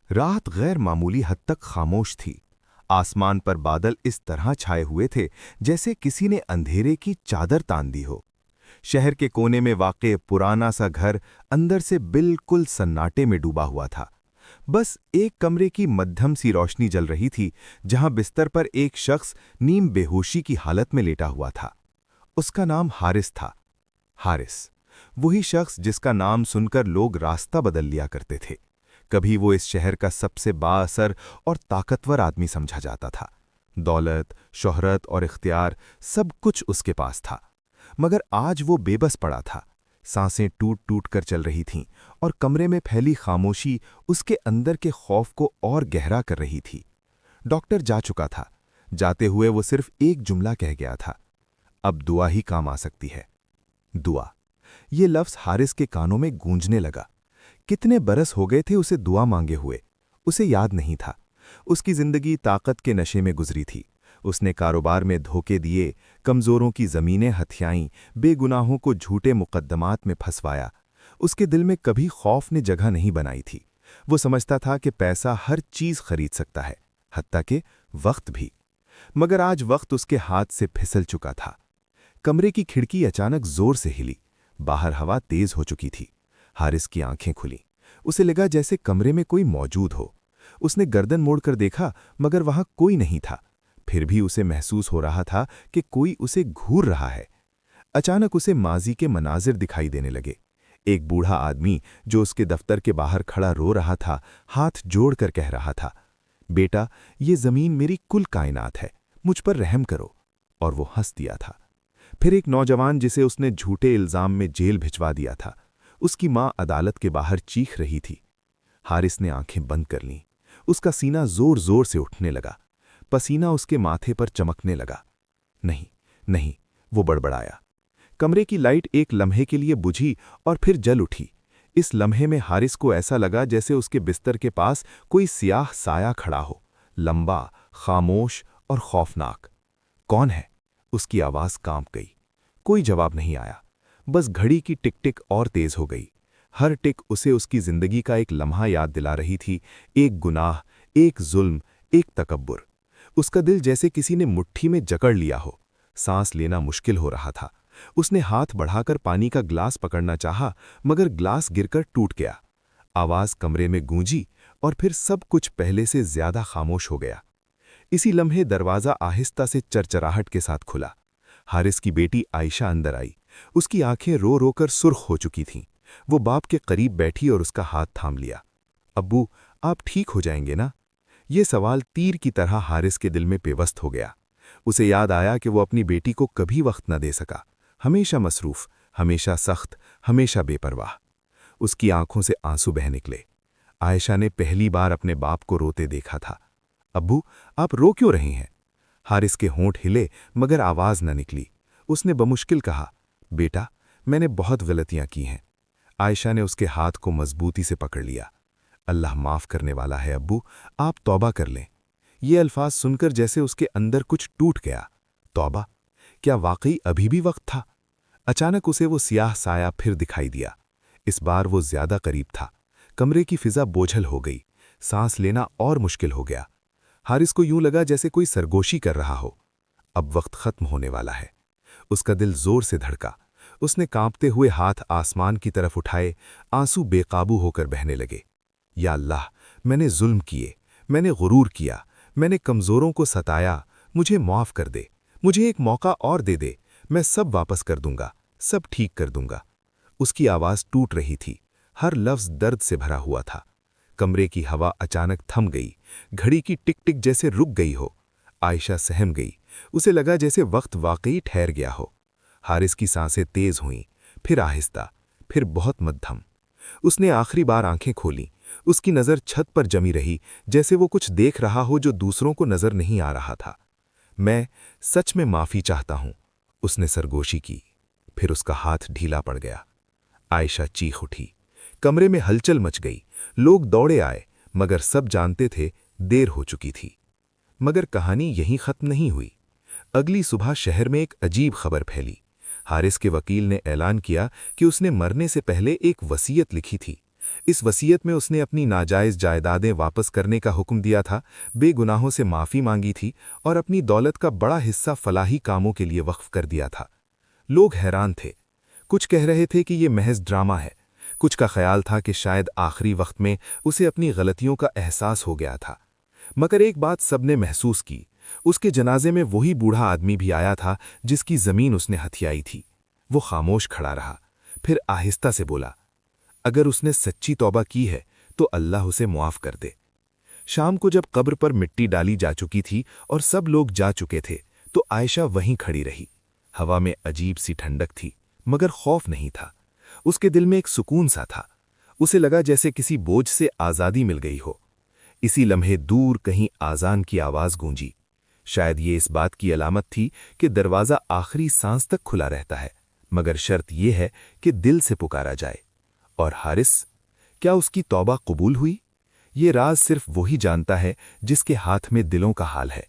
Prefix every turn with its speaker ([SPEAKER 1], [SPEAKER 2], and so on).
[SPEAKER 1] रात गैर मामूली हद तक खामोश थी। आसमान पर बादल इस तरह छाए हुए थे जैसे किसी ने अंधेरे की चादर तान दी हो। शहर के कोने में वाक़े पुराना सा घर अंदर से बिल्कुल सन्नाटे में डूबा हुआ था। बस एक कमरे की मध्यम सी रोशनी जल रही थी, जहां बिस्तर पर एक शख्स नीम बेहोशी की हालत में लेटा हुआ था। उसका नाम हारिस था। हारिस, वही शख्स जिसका नाम सुनकर लोग रास्ता बदल लिया करते थे। कभी वो इस शहर का सबसे बाअसर और ताकतवर आदमी समझा जाता था। दौलत, शोहरत और इख्तियार सब कुछ उसके पास था। मगर आज वो बेबस पड़ा था। सांसें टूट टूट कर चल रही थीं और कमरे में फैली खामोशी उसके अंदर के खौफ को और गहरा कर रही थी। डॉक्टर जा चुका था। जाते हुए वो सिर्फ एक जुमला कह गया था, अब दुआ ही काम आ सकती है। दुआ, ये लफ्ज़ हारिस के कानों में गूंजने लगा। कितने बरस हो गए थे उसे दुआ मांगे हुए। उसे याद नहीं था। उसकी जिंदगी ताकत के नशे में गुजरी थी। उसने कारोबार में धोखे दिए, कमजोरों की जमीनें हथियाईं, बेगुनाहों को झूठे मुकद्दमात में फंसवाया। उसके दिल में कभी खौफ ने जगह नहीं बनाई थी। वो समझता था कि पैसा हर चीज खरीद सकता है, हत्ता कि वक्त भी। मगर आज वक्त उसके हाथ से फिसल चुका था। कमरे की खिड़की अचानक जोर से हिली। बाहर हवा तेज हो चुकी थी। हारिस की आंखें खुलीं। उसे लगा जैसे कमरे में कोई मौजूद हो। उसने गर्दन मोड़कर देखा, मगर वहां कोई नहीं था। फिर भी उसे महसूस हो रहा था कि कोई उसे घूर रहा है। अचानक उसे माजी के मनाजिर दिखाई देने लगे। एक बूढ़ा आदमी जो उसके दफ्तर के बाहर खड़ा रो रहा था, हाथ जोड़कर कह रहा था, बेटा, ये जमीन मेरी कुल कायनात है, मुझ पर रहम करो। और वो हंस दिया था। फिर एक नौजवान जिसे उसने झूठे इल्जाम में जेल भिजवा दिया था, उसकी मां अदालत के बाहर चीख रही थी। हारिस ने आंखें बंद कर लीं। उसका सीना जोर जोर से उठने लगा। पसीना उसके माथे पर चमकने लगा। नहीं, नहीं, वो बड़बड़ाया। कमरे की लाइट एक लम्हे के लिए बुझी और फिर जल उठी। इस लम्हे में हारिस को ऐसा लगा जैसे उसके बिस्तर के पास कोई सियाह साया खड़ा हो, लंबा, खामोश और खौफनाक। कौन है? उसकी आवाज कांप गई। कोई जवाब नहीं आया। बस घड़ी की टिक टिक और तेज हो गई। हर टिक उसे उसकी जिंदगी का एक लम्हा याद दिला रही थी, एक गुनाह, एक जुल्म, एक तकब्बुर। उसका दिल जैसे किसी ने मुट्ठी में जकड़ लिया हो। सांस लेना मुश्किल हो रहा था। उसने हाथ बढ़ाकर पानी का ग्लास पकड़ना चाहा, मगर ग्लास गिरकर टूट गया। आवाज कमरे में गूंजी और फिर सब कुछ पहले से ज्यादा खामोश हो गया। इसी लम्हे दरवाजा आहिस्ता से चरचराहट के साथ खुला। हारिस की बेटी आयशा अंदर आई। उसकी आंखें रो रो कर सुर्ख हो चुकी थीं। वो बाप के करीब बैठी और उसका हाथ थाम लिया। अब्बू, आप ठीक हो जाएंगे ना? ये सवाल तीर की तरह हारिस के दिल में पेवस्त हो गया। उसे याद आया कि वो अपनी बेटी को कभी वक्त न दे सका। हमेशा मसरूफ, हमेशा सख्त, हमेशा बेपरवाह। उसकी आंखों से आंसू बह निकले। आयशा ने पहली बार अपने बाप को रोते देखा था। अब्बू, आप रो क्यों रही हैं? हारिस के होंठ हिले, मगर आवाज न निकली। उसने बमुश्किल कहा, बेटा, मैंने बहुत गलतियां की हैं। आयशा ने उसके हाथ को मजबूती से पकड़ लिया। अल्लाह माफ करने वाला है अब्बू, आप तौबा कर लें। ये अल्फाज सुनकर जैसे उसके अंदर कुछ टूट गया। तौबा? क्या वाकई अभी भी वक्त था? अचानक उसे वो सियाह साया फिर दिखाई दिया। इस बार वो ज्यादा करीब था। कमरे की फिजा बोझल हो गई। सांस लेना और मुश्किल हो गया। हारिस को यूं लगा जैसे कोई सरगोशी कर रहा हो। अब वक्त खत्म होने वाला है। उसका दिल जोर से धड़का। उसने कांपते हुए हाथ आसमान की तरफ उठाए। आंसू बेकाबू होकर बहने लगे। या अल्लाह, मैंने जुल्म किए, मैंने गुरूर किया, मैंने कमजोरों को सताया। मुझे माफ कर दे, मुझे एक मौका और दे दे। मैं सब वापस कर दूंगा, सब ठीक कर दूंगा। उसकी आवाज टूट रही थी। हर लफ्ज दर्द से भरा हुआ था। कमरे की हवा अचानक थम गई। घड़ी की टिक टिक जैसे रुक गई हो। आयशा सहम गई। उसे लगा जैसे वक्त वाकई ठहर गया हो। हारिस की सांसें तेज हुईं, फिर आहिस्ता, फिर बहुत मध्यम। उसने आखिरी बार आंखें खोलीं। उसकी नज़र छत पर जमी रही, जैसे वो कुछ देख रहा हो जो दूसरों को नज़र नहीं आ रहा था। मैं सच में माफ़ी चाहता हूं, उसने सरगोशी की। फिर उसका हाथ ढीला पड़ गया। आयशा चीख उठी। कमरे में हलचल मच गई। लोग दौड़े आए, मगर सब जानते थे देर हो चुकी थी। मगर कहानी यहीं खत्म नहीं हुई। अगली सुबह शहर में एक अजीब खबर फैली। हारिस के वकील ने ऐलान किया कि उसने मरने से पहले एक वसीयत लिखी थी,
[SPEAKER 2] इस वसीयत में उसने अपनी नाजायज़ जायदादें वापस करने का हुक्म दिया था, बेगुनाहों से माफ़ी मांगी थी और अपनी दौलत का बड़ा हिस्सा फलाही कामों के लिए वक्फ कर दिया था। लोग हैरान थे। कुछ कह रहे थे कि ये महज ड्रामा है, कुछ का ख्याल था कि शायद आखिरी वक्त में उसे अपनी गलतियों का एहसास हो गया था। मगर एक बात सबने महसूस की, उसके जनाजे में वही बूढ़ा आदमी भी आया था जिसकी ज़मीन उसने हथियाई थी। वो खामोश खड़ा रहा, फिर आहिस्ता से बोला, अगर उसने सच्ची तौबा की है तो अल्लाह उसे मुआफ़ कर दे। शाम को जब कब्र पर मिट्टी डाली जा चुकी थी और सब लोग जा चुके थे, तो आयशा वहीं खड़ी रही। हवा में अजीब सी ठंडक थी, मगर खौफ नहीं था। उसके दिल में एक सुकून सा था। उसे लगा जैसे किसी बोझ से आज़ादी मिल गई हो। इसी लम्हे दूर कहीं आज़ान की आवाज़ गूंजी। शायद ये इस बात की अलामत थी कि दरवाज़ा आखिरी सांस तक खुला रहता है, मगर शर्त यह है कि दिल से पुकारा जाए। और हारिस, क्या उसकी तौबा कबूल हुई? ये राज सिर्फ वही जानता है जिसके हाथ में दिलों का हाल है।